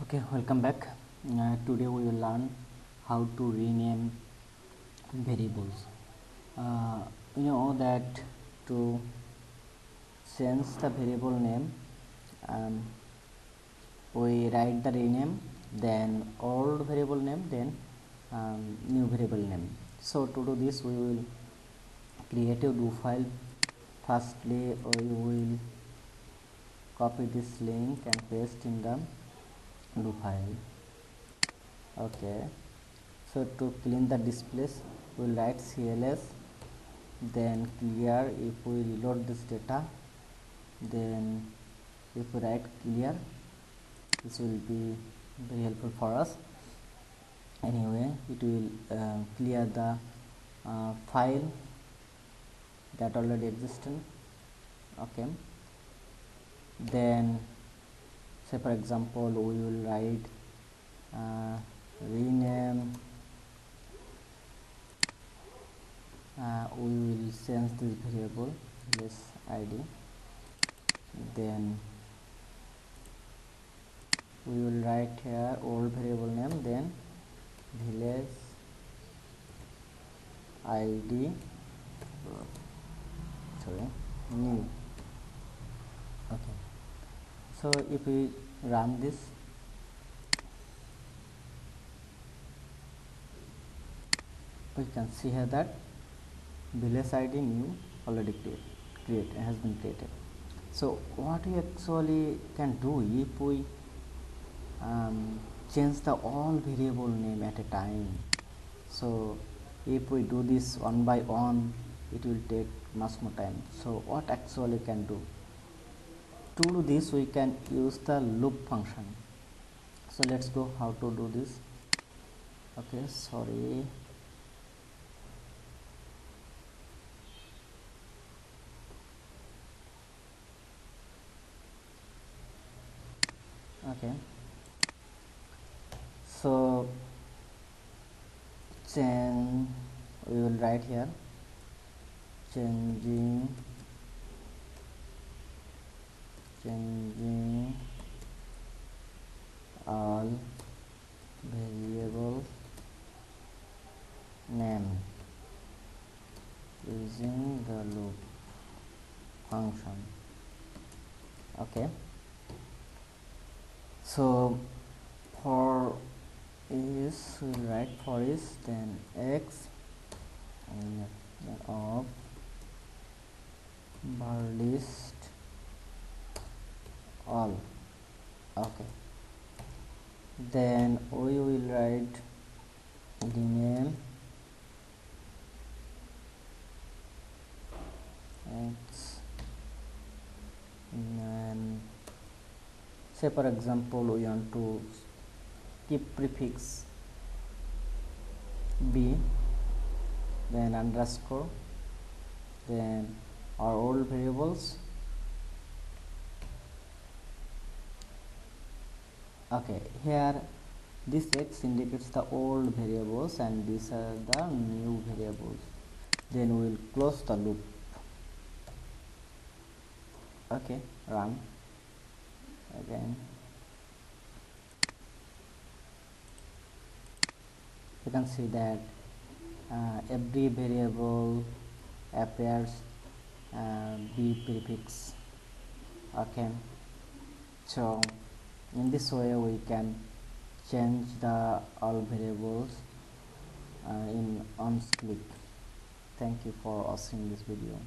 Okay, welcome back. Today we will learn how to rename variables. You know that to change the variable name, um, we write the rename, then old variable name, then new variable name. So to do this, we will create a do file. Firstly, we will copy this link and paste in the do file. Okay, so to clean the displays, we'll write cls, then clear. If we reload this data, then if we write clear, this will be very helpful for us. Anyway, it will clear the file that already existed. Okay, then say for example we will write rename. We will change this variable this id, then we will write here old variable name, then village id, sorry, new. Okay, so if we run this, we can see here that village id new already has been created. So what we actually can do if we change the all variable name at a time, so if we do this one by one, it will take much more time. So what actually can do, to do this we can use the loop function. So let's go how to do this. Okay, sorry, okay, so change, we will write here changing all variable name using the loop function. Okay, so for is, we will write for is, then x and then of bar list all. Okay, then we will write rename x, and say for example we want to keep prefix b, then underscore, then our old variables. Okay, here this x indicates the old variables and these are the new variables. Then we will close the loop. Okay, run again. You can see that every variable appears b prefix. Okay, so in this way we can change the all variables in on click. Thank you for watching this video.